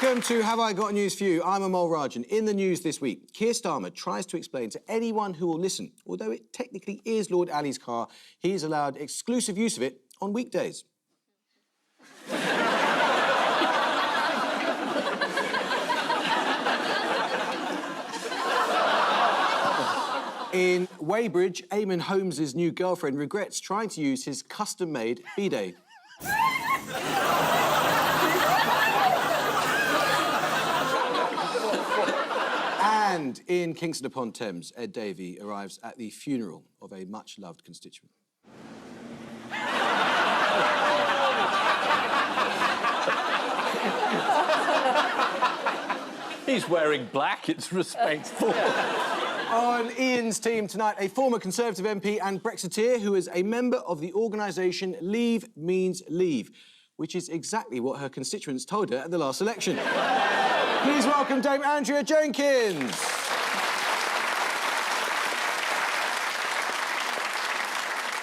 Welcome to Have I Got News For You? I'm Amol Rajan. In the news this week, Keir Starmer tries to explain to anyone who will listen, although it technically is Lord Ali's car, he is allowed exclusive use of it on weekdays. In Weybridge, Eamon Holmes' new girlfriend regrets trying to use his custom-made bidet. And in Kingston upon Thames, Ed Davey arrives at the funeral of a much-loved constituent. He's wearing black, it's respectful. On Ian's team tonight, a former Conservative MP and Brexiteer who is a member of the organisation Leave Means Leave, which is exactly what her constituents told her at the last election. Please welcome Dame Andrea Jenkins.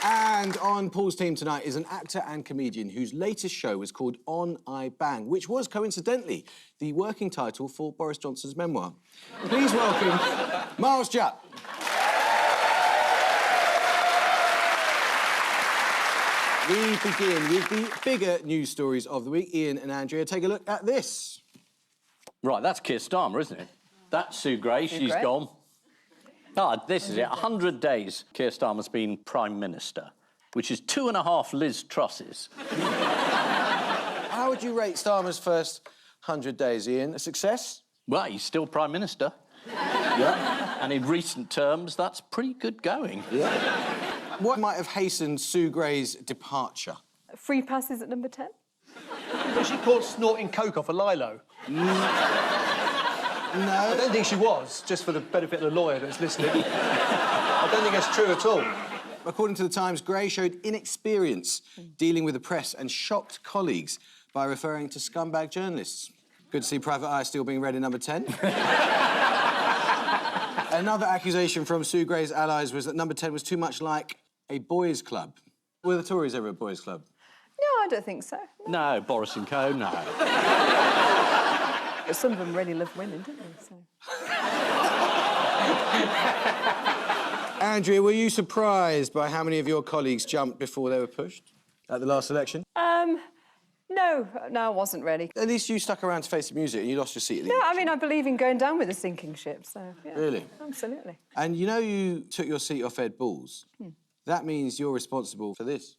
And on Paul's team tonight is an actor and comedian whose latest show was called On I Bang, which was, coincidentally, the working title for Boris Johnson's memoir. Please welcome Miles Jupp. We begin with the bigger news stories of the week. Ian and Andrea, take a look at this. Right, that's Keir Starmer, isn't it? That's Sue Gray, she's gone. Ah, this is it. 100 days Keir Starmer's been Prime Minister, which is 2.5 Liz Trusses. How would you rate Starmer's first 100 days, Ian? A success? Well, he's still Prime Minister. Yeah. And in recent terms, that's pretty good going. Yeah. What might have hastened Sue Gray's departure? Free passes at number 10? Was she caught snorting coke off a lilo? No. I don't think she was, just for the benefit of the lawyer that's listening. I don't think that's true at all. According to The Times, Gray showed inexperience dealing with the press and shocked colleagues by referring to scumbag journalists. Good to see Private Eye still being read in number 10. Another accusation from Sue Gray's allies was that number 10 was too much like a boys' club. Were the Tories ever a boys' club? No, I don't think so. No, Boris and co, no. But some of them really love women, didn't they? So. Andrea, were you surprised by how many of your colleagues jumped before they were pushed at the last election? No, I wasn't really. At least you stuck around to face the music and you lost your seat at the No, end. I mean, I believe in going down with a sinking ship, so, yeah. Really? Absolutely. And you know you took your seat off Ed Balls? That means you're responsible for this.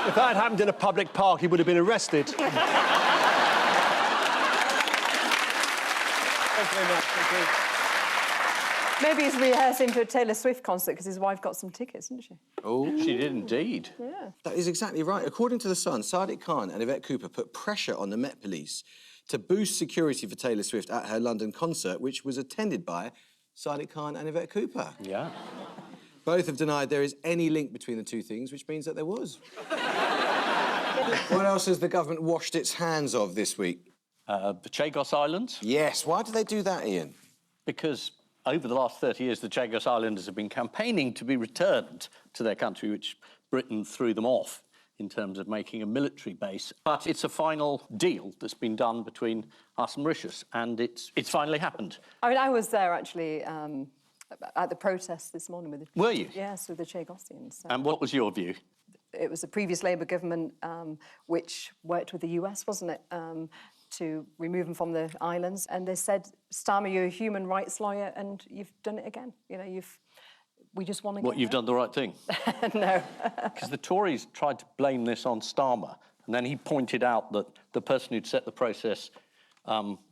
If that had happened in a public park, he would have been arrested. Thank you very much. Thank you. Maybe he's rehearsing for a Taylor Swift concert because his wife got some tickets, didn't she? Oh. She did indeed. Yeah. That is exactly right. According to The Sun, Sadiq Khan and Yvette Cooper put pressure on the Met Police to boost security for Taylor Swift at her London concert, which was attended by Sadiq Khan and Yvette Cooper. Yeah. Both have denied there is any link between the two things, which means that there was. What else has the government washed its hands of this week? The Chagos Islands, Yes, why did they do that, Ian? because over the last 30 years, the Chagos Islanders have been campaigning to be returned to their country, which Britain threw them off in terms of making a military base. But it's a final deal that's been done between us and Mauritius, and it's finally happened. I mean, I was there, actually, at the protest this morning with the... Were you? Yes, with the Chagosians. So. And what was your view? It was the previous Labour government which worked with the US, wasn't it, to remove them from the islands. And they said, Starmer, you're a human rights lawyer and you've done it again. You know, we just want to What, you've done the right thing? No. Because the Tories tried to blame this on Starmer, and then he pointed out that the person who'd set the process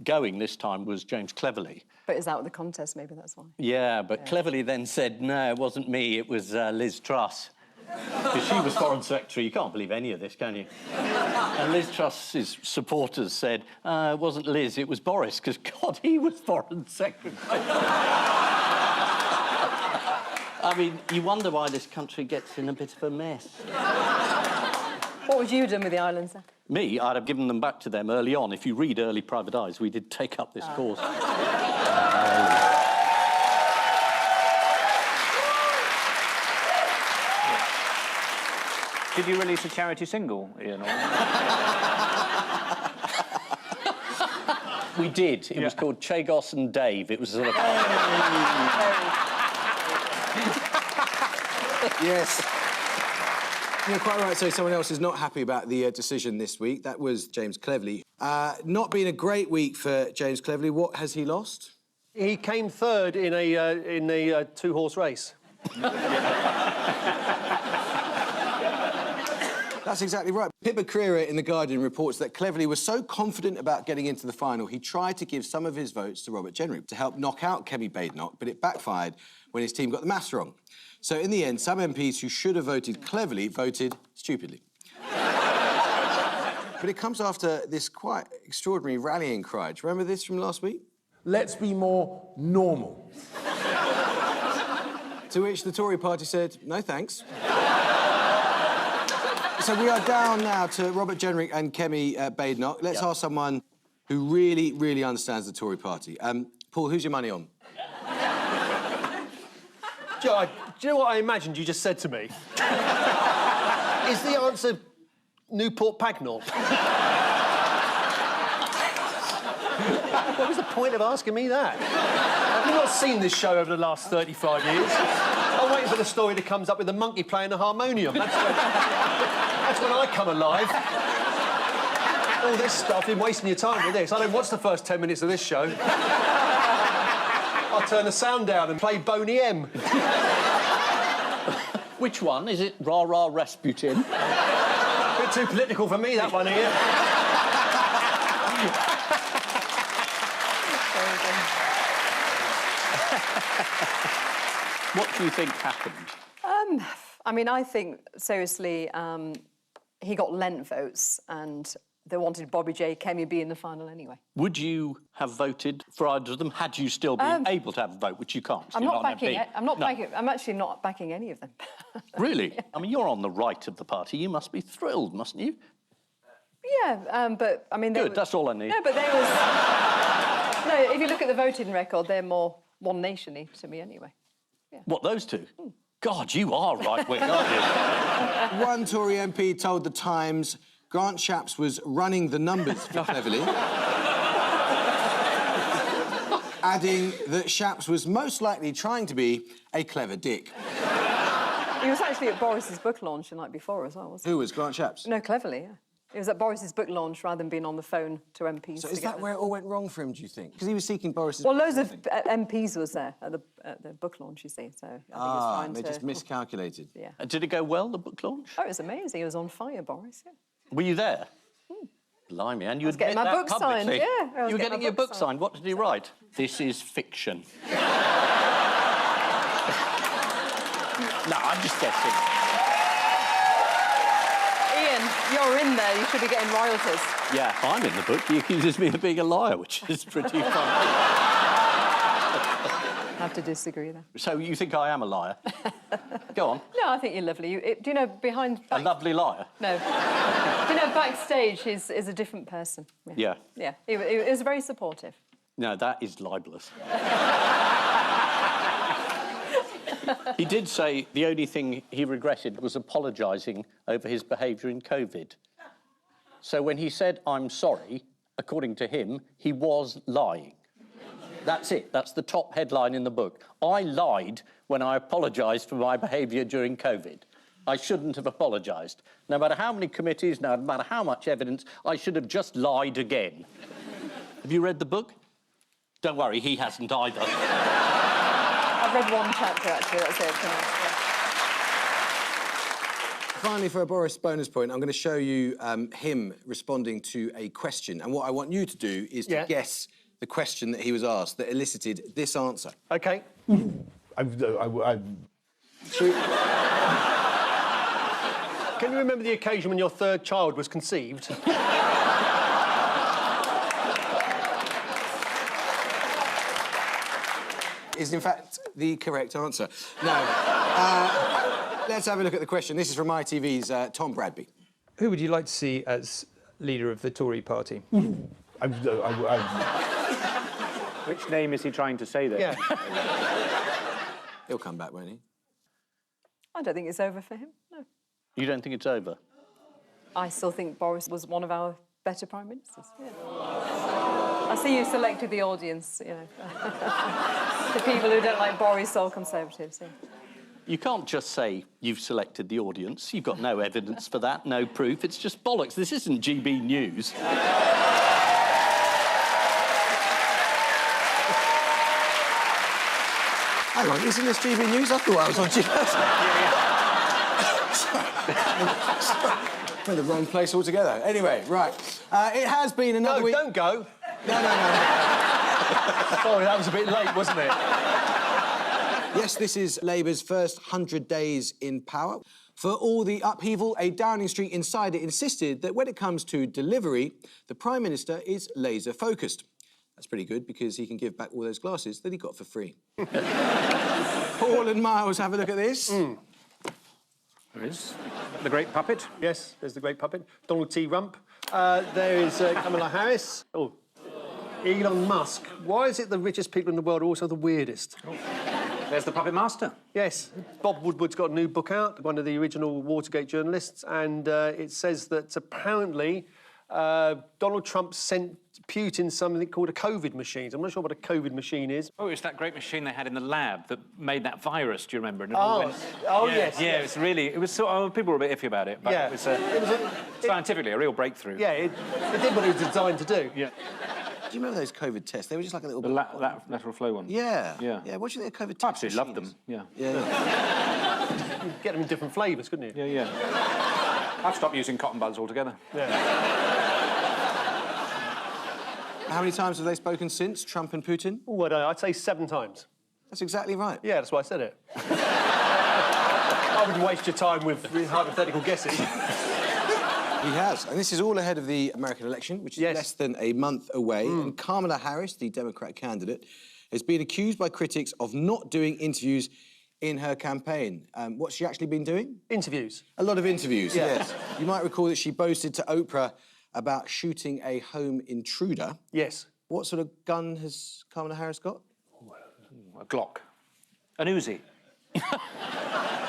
going this time was James Cleverly. But it's out of the contest, maybe that's why. Yeah, but Cleverly then said, no, it wasn't me, it was Liz Truss. Because she was Foreign Secretary. You can't believe any of this, can you? And Liz Truss's supporters said, it wasn't Liz, it was Boris, because, God, he was Foreign Secretary. I mean, you wonder why this country gets in a bit of a mess. What would you have done with the islands, then? Me, I'd have given them back to them early on. If you read early Private Eyes, we did take up this cause. Did you release a charity single, Ian? We did. It was called Chagos and Dave. It was sort of... Yes. You're quite right. So someone else is not happy about the decision this week. That was James Cleverley. Not been a great week for James Cleverley. What has he lost? He came third in a two-horse race. That's exactly right. Pippa Crerar in The Guardian reports that Cleverley was so confident about getting into the final, he tried to give some of his votes to Robert Jenrick to help knock out Kemi Badenoch, but it backfired when his team got the maths wrong. So in the end, some MPs who should have voted cleverly voted stupidly. But it comes after this quite extraordinary rallying cry. Do you remember this from last week? Let's be more normal. To which the Tory party said, no thanks. So we are down now to Robert Jenrick and Kemi Badenoch. Let's ask someone who really, really understands the Tory party. Paul, who's your money on? Do you know what I imagined you just said to me? Is the answer Newport Pagnell? What was the point of asking me that? Have you not seen this show over the last 35 years? I'm waiting for the story that comes up with a monkey playing the harmonium. That's when I come alive. All this stuff, you're wasting your time with this. I don't watch the first 10 minutes of this show. I'll turn the sound down and play Boney M. Which one? Is it Rah Rah Rasputin? A bit too political for me, that one here. What do you think happened? I mean, I think, seriously, he got Lent votes and they wanted Bobby J. Kemi be in the final anyway. Would you have voted for either of them had you still been able to have a vote, which you can't? I'm not backing it. No. I'm actually not backing any of them. Really? Yeah. I mean, you're on the right of the party. You must be thrilled, mustn't you? Yeah, but, I mean... Good, that's all I need. No, but there was... No, if you look at the voting record, they're more One Nation-y to me anyway. Yeah. What, those two? God, you are right-wing, aren't you? One Tory MP told The Times Grant Shapps was running the numbers for Cleverley, adding that Shapps was most likely trying to be a clever dick. He was actually at Boris's book launch the night before as well, wasn't he? Who was Grant Shapps? No, Cleverley, yeah. He was at Boris's book launch rather than being on the phone to MPs. So is that where it all went wrong for him, do you think? Because he was seeking Boris's... Well, loads of MPs was there at the book launch, you see, so I think he was trying they to... just miscalculated. Yeah. And did it go well, the book launch? Oh, it was amazing. He was on fire, Boris, yeah. Were you there? Blimey, and you was getting admit my that book signed, publicly. yeah, I was You were getting getting my your book book signed. What did he write? This is fiction. No, I'm just guessing. Ian, you're in there. You should be getting royalties. Yeah, I'm in the book. He accuses me of being a liar, which is pretty funny. I have to disagree there. So you think I am a liar? Go on. No, I think you're lovely. Do you know behind... A lovely liar? No. Do you know backstage he's a different person? Yeah. Yeah, he was very supportive. No, that is libelous. He did say the only thing he regretted was apologising over his behaviour in COVID. So when he said, I'm sorry, according to him, he was lying. That's it. That's the top headline in the book. I lied when I apologised for my behaviour during COVID. I shouldn't have apologised. No matter how many committees, no matter how much evidence, I should have just lied again. Have you read the book? Don't worry, he hasn't either. I've read one chapter, actually, that's it. Finally, for a Boris bonus point, I'm going to show you him responding to a question. And what I want you to do is to guess the question that he was asked that elicited this answer. OK. Can you remember the occasion when your third child was conceived? Is in fact the correct answer. Now, let's have a look at the question. This is from ITV's Tom Bradby. Who would you like to see as leader of the Tory party? Which name is he trying to say there? Yeah. He'll come back, won't he? I don't think it's over for him, no. You don't think it's over? I still think Boris was one of our better prime ministers. Yeah. I see you selected the audience, you know. The people who don't like Boris or Conservatives. Yeah. You can't just say you've selected the audience. You've got no evidence for that, no proof. It's just bollocks. This isn't GB News. Hang on, isn't this GB News? I thought I was on GB. I'm in the wrong place altogether. Anyway, right. It has been another week... Don't go. No. Sorry, that was a bit late, wasn't it? Yes, this is Labour's first 100 days in power. For all the upheaval, a Downing Street insider insisted that when it comes to delivery, the Prime Minister is laser-focused. That's pretty good, because he can give back all those glasses that he got for free. Paul and Miles, have a look at this. There is. The great puppet. Yes, there's the great puppet. Donald T. Rump. There is Kamala Harris. Oh, Elon Musk. Why is it the richest people in the world are also the weirdest? Oh. There's the puppet master. Yes, Bob Woodward's got a new book out, one of the original Watergate journalists, and it says that apparently Donald Trump sent Putin something called a COVID machine. I'm not sure what a COVID machine is. Oh, it's that great machine they had in the lab that made that virus, do you remember? And it Oh, all went... yes. Yeah, it was so... people were a bit iffy about it, but Yeah. it was scientifically a real breakthrough. Yeah, it did what it was designed to do. Yeah. Do you remember those COVID tests? They were just like a little... The lateral flow one. Yeah. Yeah. Yeah, what do you think of COVID tests? I absolutely loved them, yeah. Yeah. You could get them in different flavours, couldn't you? Yeah. I've stopped using cotton buds altogether. Yeah. How many times have they spoken since, Trump and Putin? Oh, I'd say 7 times. That's exactly right. Yeah, that's why I said it. I wouldn't waste your time with hypothetical guesses. He has, and this is all ahead of the American election, which is less than a month away. And Kamala Harris, the Democrat candidate, has been accused by critics of not doing interviews in her campaign. What's she actually been doing? Interviews. A lot of interviews, Yeah. yes. You might recall that she boasted to Oprah about shooting a home intruder. Yes. What sort of gun has Kamala Harris got? A Glock. An Uzi.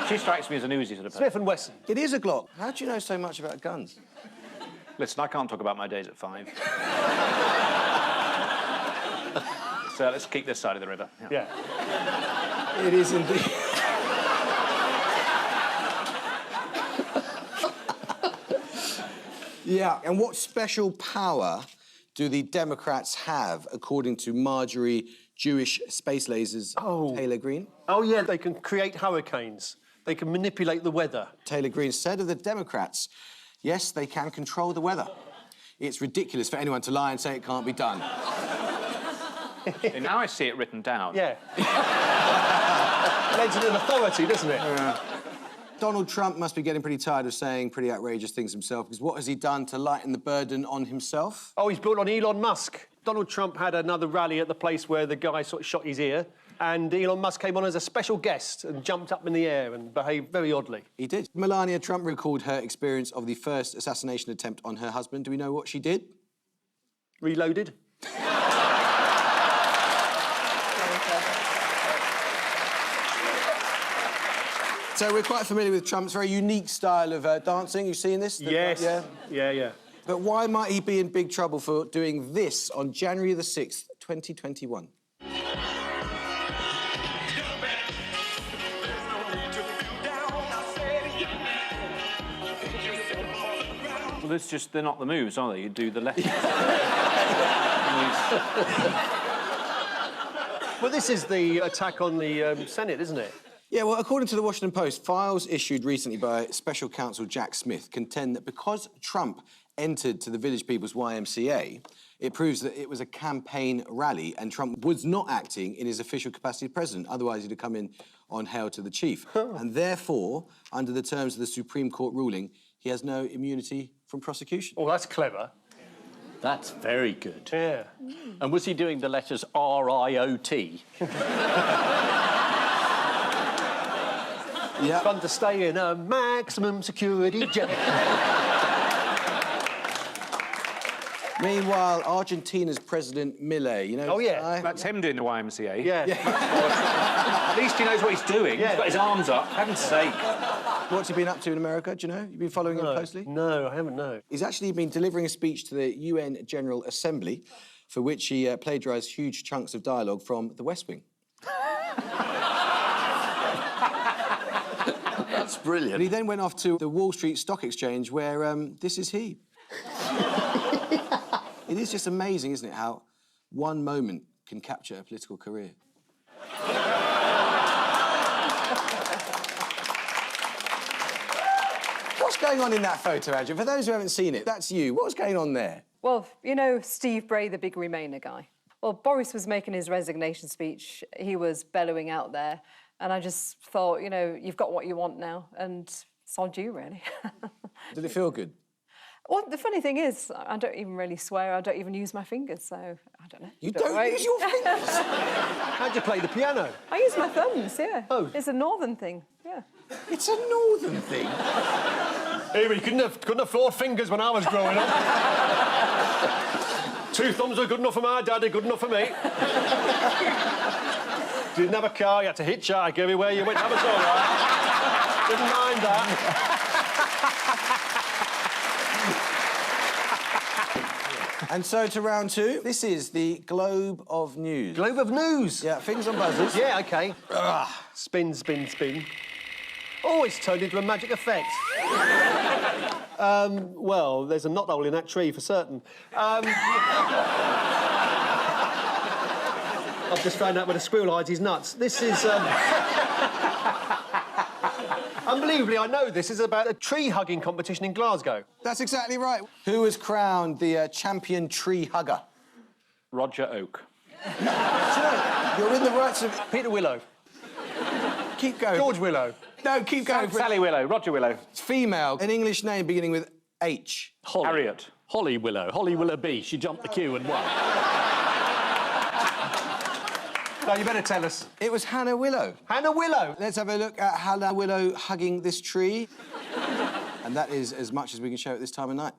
She strikes me as an Uzi sort of person. Smith & Wesson. It is a Glock. How do you know so much about guns? Listen, I can't talk about my days at 5. So let's keep this side of the river. Yeah. It is indeed. Yeah, and what special power do the Democrats have, according to Marjorie Jewish Space Lasers Taylor Greene? Oh, yeah, they can create hurricanes. They can manipulate the weather. Taylor Greene said of the Democrats, yes, they can control the weather. It's ridiculous for anyone to lie and say it can't be done. Now I see it written down. Yeah. Legend and authority, doesn't it? Donald Trump must be getting pretty tired of saying pretty outrageous things himself, because what has he done to lighten the burden on himself? Oh, he's brought on Elon Musk. Donald Trump had another rally at the place where the guy sort of shot his ear, and Elon Musk came on as a special guest and jumped up in the air and behaved very oddly. He did. Melania Trump recalled her experience of the first assassination attempt on her husband. Do we know what she did? Reloaded. So we're quite familiar with Trump's very unique style of dancing. You've seen this? Yes. Yeah. But why might he be in big trouble for doing this on January the 6th, 2021? Well, it's just, they're not the moves, are they? You do the left. Well, this is the attack on the Senate, isn't it? Yeah, well, according to the Washington Post, files issued recently by Special Counsel Jack Smith contend that because Trump entered to the Village People's YMCA, it proves that it was a campaign rally and Trump was not acting in his official capacity as president. Otherwise, he'd have come in on Hail to the Chief. And therefore, under the terms of the Supreme Court ruling, he has no immunity from prosecution. Oh, that's clever. That's very good. Yeah. And was he doing the letters R-I-O-T? Yeah. Fun to stay in a maximum security jail. Meanwhile, Argentina's President Milei, you know... Oh, yeah. guy? That's him doing the YMCA. Yeah. At least he knows what he's doing. Yeah. He's got his arms up. Heaven's sake. What's he been up to in America, do you know? You've been following him closely? No, I haven't, no. He's actually been delivering a speech to the UN General Assembly, for which he plagiarised huge chunks of dialogue from The West Wing. That's brilliant. And he then went off to the Wall Street Stock Exchange, where this is he. It is just amazing, isn't it, how one moment can capture a political career. What's going on in that photo, Andrew? For those who haven't seen it, that's you. What's going on there? Well, you know Steve Bray, the big Remainer guy? Well, Boris was making his resignation speech. He was bellowing out there. And I just thought, you know, you've got what you want now, and it's on you, really. Did it feel good? Well, the funny thing is, I don't even really swear. I don't even use my fingers, so I don't know. You don't use your fingers? How'd you play the piano? I use my thumbs, yeah. Oh. It's a northern thing, yeah. It's a northern thing. Hey, we couldn't afford fingers when I was growing up. 2 thumbs were good enough for my daddy, good enough for me. Didn't have a car, you had to hitchhike everywhere you went. That was all right. Didn't mind that. And so to round 2. This is the Globe of News. Globe of News. Yeah, fingers on buzzers. Yeah, OK. Spin, spin, spin. Oh, it's turned into a magic effect. Well, there's a knothole in that tree for certain. I've just found out where the squirrel hides his nuts. This is... Unbelievably, I know this is about a tree-hugging competition in Glasgow. That's exactly right. Who was crowned the champion tree hugger? Roger Oak. Do you know, you're in the rights of... Peter Willow. Keep going. George Willow. No, keep going. Sally Willow. Roger Willow. It's female. An English name beginning with H. Holly. Harriet. Holly Willow. Holly Willoughby. She jumped the queue and won. No, you better tell us. It was Hannah Willow. Hannah Willow. Let's have a look at Hannah Willow hugging this tree. And that is as much as we can show at this time of night.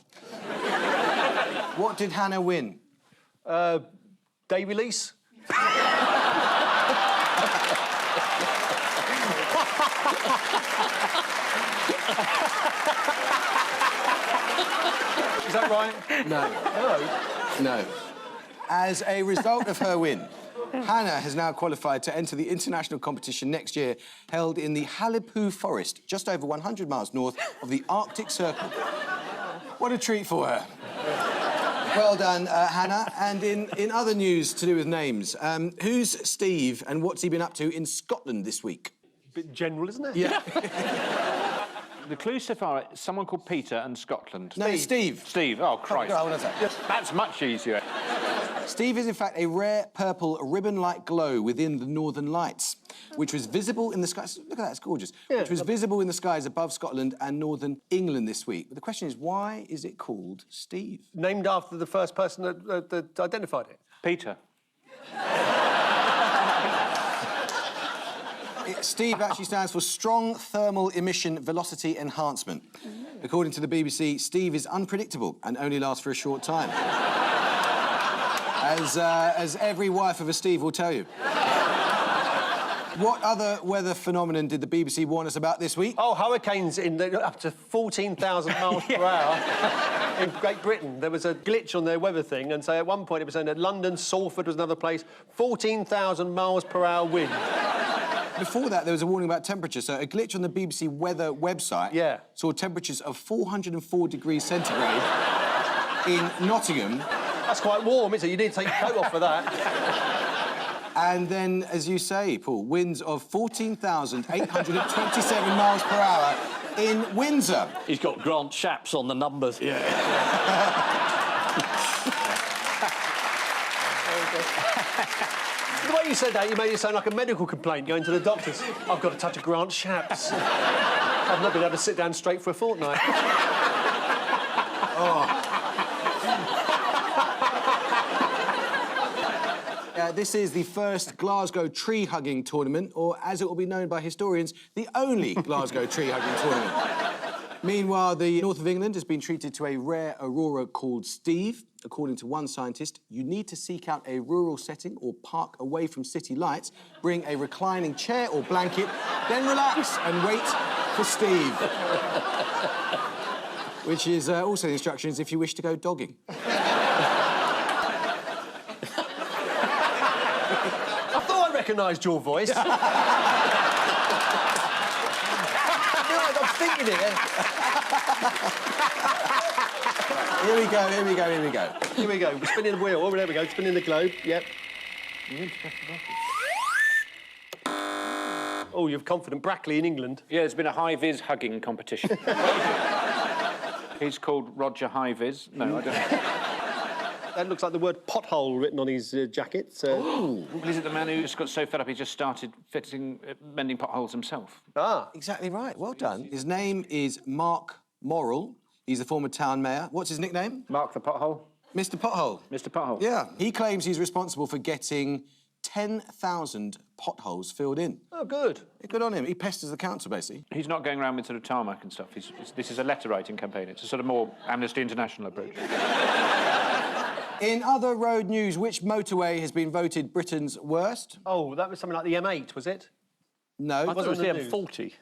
What did Hannah win? Day release. Is that right? No. No. As a result of her win, Hannah has now qualified to enter the international competition next year, held in the Halipu Forest, just over 100 miles north of the Arctic Circle. What a treat for her. Well done, Hannah. And in other news to do with names, who's Steve and what's he been up to in Scotland this week? Bit general, isn't it? Yeah. The clues so far, someone called Peter and Scotland. No, Steve. Steve, oh, Christ. Hold on a sec. That's much easier. Steve is, in fact, a rare purple ribbon-like glow within the Northern Lights, which was visible in the skies... Look at that, it's gorgeous. Yeah, which was visible in the skies above Scotland and northern England this week. But the question is, why is it called Steve? Named after the first person that identified it. Peter. Steve actually stands for Strong Thermal Emission Velocity Enhancement. According to the BBC, Steve is unpredictable and only lasts for a short time. As every wife of a Steve will tell you. What other weather phenomenon did the BBC warn us about this week? Oh, hurricanes up to 14,000 miles per hour. In Great Britain, there was a glitch on their weather thing, and so at one point it was saying that London, Salford was another place, 14,000 miles per hour wind. Before that, there was a warning about temperature. So a glitch on the BBC weather website saw temperatures of 404 degrees centigrade in Nottingham. That's quite warm, isn't it? You need to take your coat off for that. And then, as you say, Paul, winds of 14,827 miles per hour in Windsor. He's got Grant Shapps on the numbers. Yeah. The way you said that, you made it sound like a medical complaint going to the doctors. I've got a touch of Grant Shapps. I've not been able to sit down straight for a fortnight. This is the first Glasgow tree-hugging tournament, or as it will be known by historians, the only Glasgow tree-hugging tournament. Meanwhile, the north of England has been treated to a rare aurora called Steve. According to one scientist, you need to seek out a rural setting or park away from city lights, bring a reclining chair or blanket, then relax and wait for Steve. Which is also the instructions if you wish to go dogging. I thought I recognised your voice. I'm thinking it. Here we go. Here we go. We're spinning the wheel. Oh, there we go. Spinning the globe. Yep. Oh, you're confident. Brackley in England. Yeah, there's been a high-vis hugging competition. He's called Roger High-vis. No, I don't know. That looks like the word pothole written on his jacket. Well, is it the man who just got so fed up he just started mending potholes himself? Ah. Exactly right. Well done. His name is Mark Morrill. He's the former town mayor. What's his nickname? Mark the pothole. Mr. Pothole. Mr. Pothole. Yeah. He claims he's responsible for getting 10,000 potholes filled in. Oh, good. Good on him. He pesters the council, basically. He's not going around with sort of tarmac and stuff. This is a letter-writing campaign. It's a sort of more Amnesty International approach. In other road news, which motorway has been voted Britain's worst? Oh, that was something like the M8, was it? No. I thought it was the on the news. M40.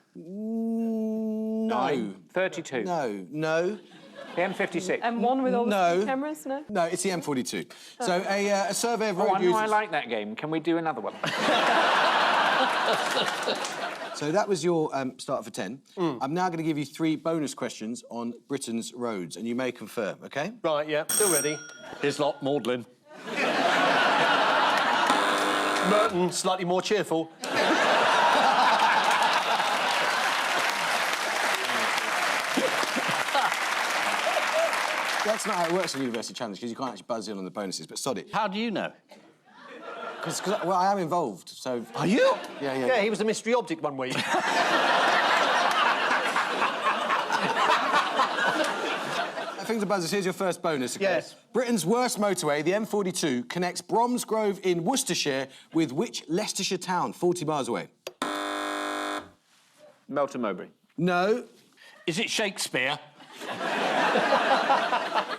No. 32. No. The M56. M1 with all the No. speed cameras, no? No, it's the M42. So a survey of road Oh, I know users... I like that game. Can we do another one? So that was your start for 10. I'm now going to give you 3 bonus questions on Britain's roads, and you may confirm, OK? Right, yeah. Still ready. Hislop, Magdalen. Merton, slightly more cheerful. That's not how it works on University Challenge, because you can't actually buzz in on the bonuses, but sod it. How do you know? Because well, I am involved, so... Are you? Yeah. Yeah, he was a mystery object one week. Things are buzzers. Here's your first bonus, okay? Yes. Britain's worst motorway, the M42, connects Bromsgrove in Worcestershire with which Leicestershire town, 40 miles away? Melton Mowbray. No. Is it Shakespeare?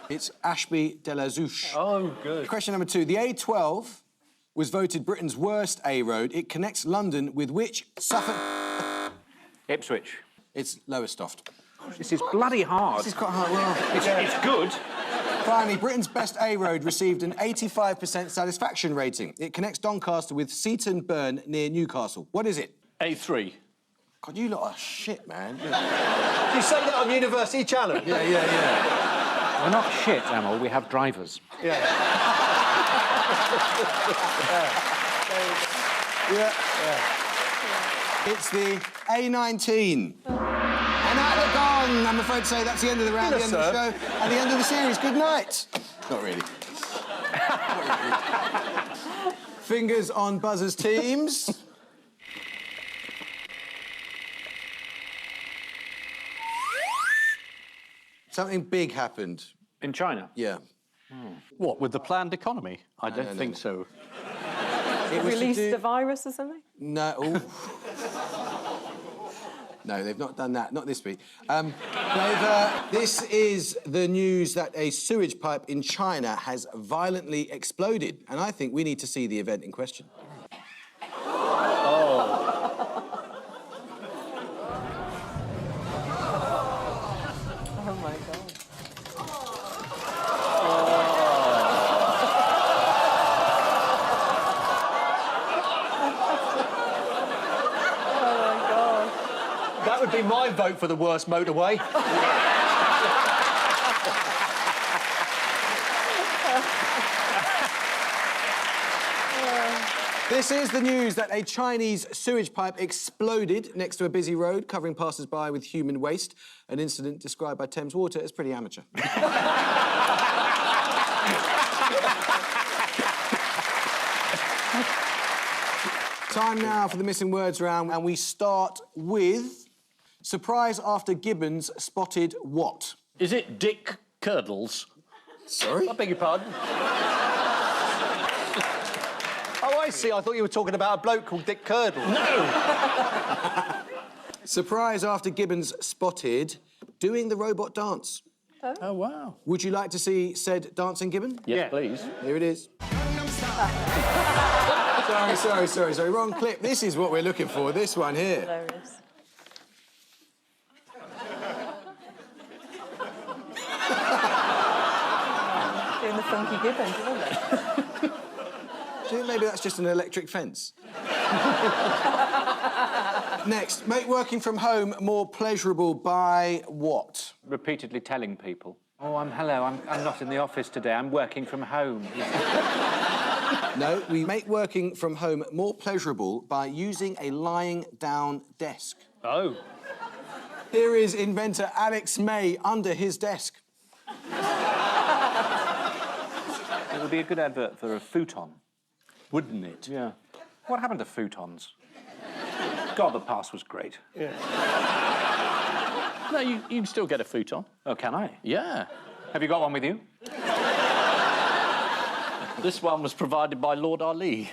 It's Ashby de la Zouche. Oh, good. Question number 2. The A12 was voted Britain's worst A road. It connects London with which Suffolk... Ipswich. It's Lowestoft. This is bloody hard. This is quite hard. Well, It's good. finally, Britain's best A road received an 85% satisfaction rating. It connects Doncaster with Seaton Burn near Newcastle. What is it? A3. God, you lot are shit, man. Did you say that on University Challenge? Yeah. We're not shit, Amal. We have drivers. Yeah. It's the A19. And out the gong. I'm afraid to say that's the end of the round, the end of the show, and the end of the series. Good night. Not really. Fingers on buzzers, teams. Something big happened. In China? Yeah. What, with the planned economy? I don't no, think no. so. It was to Released do- a virus or something? No. Ooh. No, they've not done that. Not this week. This is the news that a sewage pipe in China has violently exploded, and I think we need to see the event in question. Oh, my God. Oh, my God. That would be my vote for the worst motorway. This is the news that a Chinese sewage pipe exploded next to a busy road, covering passers-by with human waste, an incident described by Thames Water as pretty amateur. Time now for the missing words round, and we start with surprise after Gibbons spotted what? Is it Dick Curdles? Sorry? I beg your pardon. Oh, I see. I thought you were talking about a bloke called Dick Curdle. No! Surprise after Gibbons spotted doing the robot dance. Oh, wow. Would you like to see said dancing Gibbon? Yes, please. Here it is. sorry. Wrong clip. This is what we're looking for, this one here. Hilarious. funky gibbon, isn't it? Do you think maybe that's just an electric fence? Next, make working from home more pleasurable by what? Repeatedly telling people, oh, I'm not in the office today, I'm working from home. No, we make working from home more pleasurable by using a lying down desk. Oh. Here is inventor Alex May under his desk. It would be a good advert for a futon. Wouldn't it? Yeah. What happened to futons? God, the past was great. No, you can still get a futon. Oh, can I? Yeah. Have you got one with you? This one was provided by Lord Ali.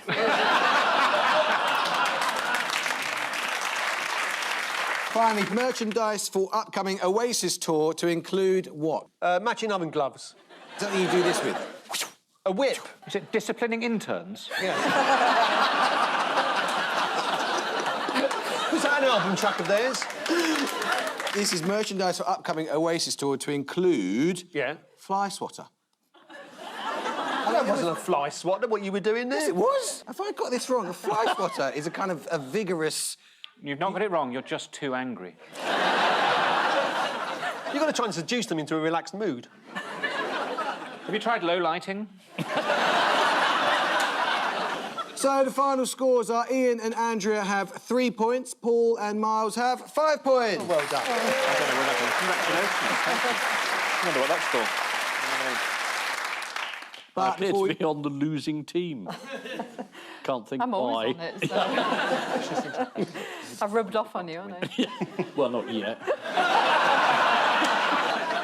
Finally, merchandise for upcoming Oasis tour to include what? Matching oven gloves. Something you do this with. A whip. Is it disciplining interns? Was that an album track of theirs? This is merchandise for upcoming Oasis tour to include... Yeah. Fly swatter. That wasn't a fly swatter, what you were doing there. Yes, it was. Have I got this wrong? A fly swatter is a kind of a vigorous... You've not got it wrong, you're just too angry. You've got to try and seduce them into a relaxed mood. Have you tried low lighting? So the final scores are Ian and Andrea have 3 points, Paul and Miles have 5 points. Well done. I don't know where that is. Congratulations. Thank you. I wonder what that's for. I appear to be on the losing team. Can't think I'm why. always on it, so... I've rubbed off on you, haven't I? Well, not yet.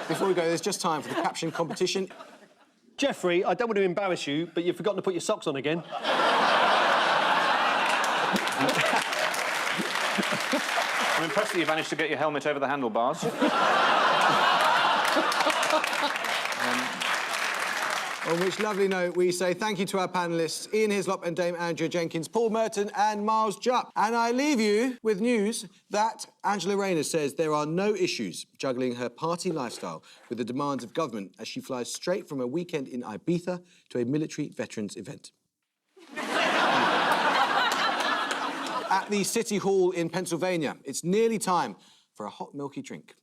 Before we go, there's just time for the caption competition. Jeffrey, I don't want to embarrass you, but you've forgotten to put your socks on again. I'm impressed that you managed to get your helmet over the handlebars. On which lovely note, we say thank you to our panellists, Ian Hislop and Dame Andrea Jenkins, Paul Merton and Miles Jupp. And I leave you with news that Angela Rayner says there are no issues juggling her party lifestyle with the demands of government as she flies straight from a weekend in Ibiza to a military veterans event. At the City Hall in Pennsylvania, it's nearly time for a hot milky drink.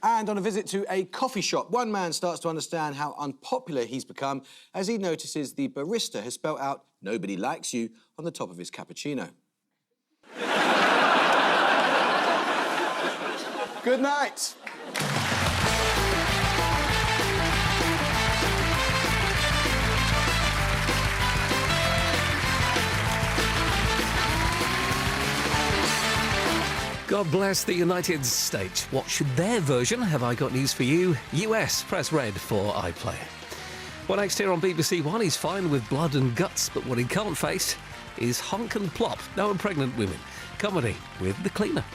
And on a visit to a coffee shop, one man starts to understand how unpopular he's become as he notices the barista has spelt out "nobody likes you" on the top of his cappuccino. Good night. God bless the United States. What should their version? Have I got news for you? US, press red for iPlayer. Well, next here on BBC One, he's fine with blood and guts, but what he can't face is honk and plop, no and pregnant women. Comedy with The Cleaner.